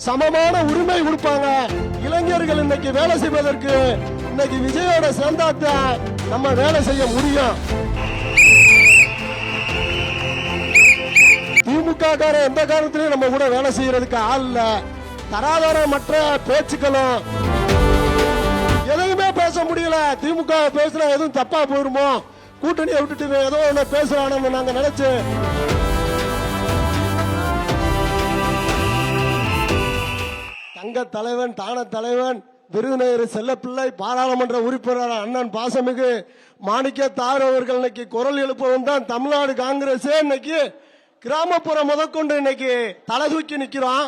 சமமான உரிமை கொடுப்பாங்க. இளைஞர்கள் இன்னைக்கு வேலை செய்வதற்கு இன்னைக்கு விஜயோட சேர்ந்தாத்தான் நம்ம வேலை செய்ய முடியும். திமுக காரன் எந்த காரணத்திலையும் நம்ம கூட வேலை செய்யறதுக்கு ஆள் இல்ல. தராதரமற்ற பேச்சுக்களும் எதையுமே பேச முடியல. திமுக பேசுனா எதுவும் தப்பா போயிருமோ, கூட்டணியை விட்டுட்டு ஏதோ ஒண்ணு பேசுறானு நாங்க நினைச்சு தங்க தலைவன் தான தலைவன் விருதுநகர் செல்லப்பிள்ளை பாராளுமன்ற உறுப்பினர் அண்ணன் பாசமிகு மாணிக்கத்தார் அவர்கள் இன்னைக்கு குரல் எழுப்பவும் தான் தமிழ்நாடு காங்கிரஸ் இன்னைக்கு கிராமப்புறம் முதற்கொண்டு இன்னைக்கு தலை தூக்கி நிக்கிறோம்.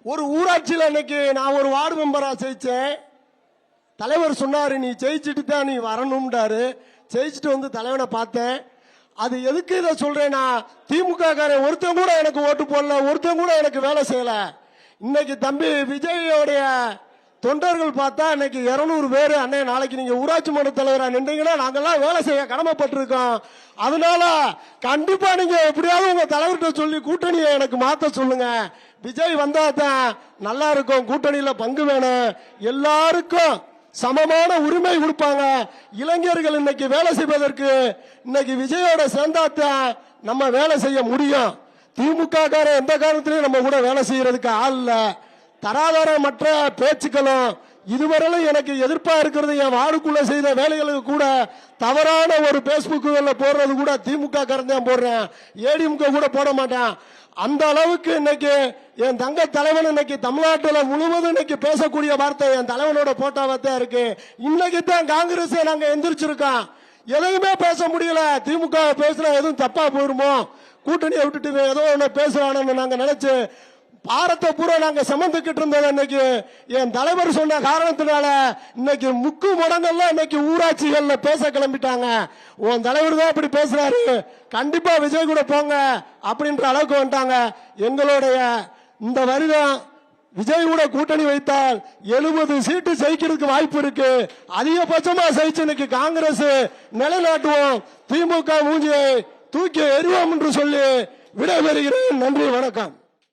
ஒரு ஊராட்சியில் இன்னைக்கு நான் ஒரு வார்டு மெம்பரா ஜெயிச்சேன். தலைவர் சொன்னாரு நீ ஜெயிச்சுட்டு தான் நீ வரணும்டாரு. ஜெயிச்சுட்டு வந்து தலைவனை பார்த்தேன். அது எதுக்கு இதை சொல்றேன்னா, திமுக காரன் ஒருத்தன் கூட எனக்கு ஓட்டு போடல, ஒருத்தன் கூட எனக்கு வேலை செய்யல. இன்னைக்கு தம்பி விஜயோடைய தொண்டர்கள் பார்த்தா இன்னைக்கு 200 பேர் அண்ணே நாளைக்கு நீங்க ஊராட்சி மன்ற தலைவரா நின்றீங்கன்னா நாங்கெல்லாம் வேலை செய்ய கடமைப்பட்டிருக்கோம். அதனால கண்டிப்பா நீங்க எப்படியாவது உங்க தலைவர்கிட்ட சொல்லி கூட்டணியை எனக்கு மாத்த சொல்லுங்க. விஜய் வந்தா தான் நல்லா இருக்கும். கூட்டணியில பங்கு வேணும். எல்லாருக்கும் சமமான உரிமை கொடுப்பாங்க. இளைஞர்கள் இன்னைக்கு வேலை செய்வதற்கு இன்னைக்கு விஜயோட சேர்ந்தாத்தான் நம்ம வேலை செய்ய முடியும். திமுக காரன் எந்த காரணத்திலையும் நம்ம கூட வேலை செய்யறதுக்கு ஆள் இல்ல. தராதரமற்ற பேச்சுக்களும் இதுவரையிலும் எனக்கு எதிர்ப்பா இருக்கிறது. என் வார்டுக்குள்ள செய்த வேலைகளுக்கு கூட தவறான ஒரு பேஸ்புக்குல போடுறது கூட திமுக காரன் தான் போடுறேன். ஏடிஎம்கே கூட போட மாட்டேன். அந்த அளவுக்கு இன்னைக்கு என் தங்க தலைவன் இன்னைக்கு தமிழ்நாட்டில் முழுவதும் இன்னைக்கு பேசக்கூடிய வார்த்தை என் தலைவனோட போட்டோவா தான் இருக்கு. இன்னைக்கு தான் காங்கிரஸ் நாங்க எந்திரிச்சிருக்கோம். எதையுமே பேச முடியல. திமுக பேசுனா எதுவும் தப்பா போயிருமோ, கூட்டணியை விட்டுட்டு ஏதோ ஒண்ணு பேசுறானு நாங்க நினைச்சு பாரத்தை பூரா நாங்க சமந்துக்கிட்டு இருந்தோம். இன்னைக்கு என் தலைவர் சொன்ன காரணத்தினால இன்னைக்கு முக்கு மடங்கள்லாம் இன்னைக்கு ஊராட்சிகள்ல பேச கிளம்பிட்டாங்க. உன் தலைவர் தான் இப்படி பேசுறாரு, கண்டிப்பா விஜய் கூட போங்க அப்படின்ற அளவுக்கு வந்துட்டாங்க. எங்களுடைய இந்த வருடம் விஜய் கூட கூட்டணி வைத்தால் 70 சீட்டு ஜெயிக்கிறதுக்கு வாய்ப்பு இருக்கு. அதிகபட்சமா ஜெயிச்சு இன்னைக்கு காங்கிரஸ் நிலைநாட்டுவோம். திமுக மூஞ்சியை தூக்கி எறிவோம் என்று சொல்லி விடைபெறுகிறேன். நன்றி, வணக்கம்.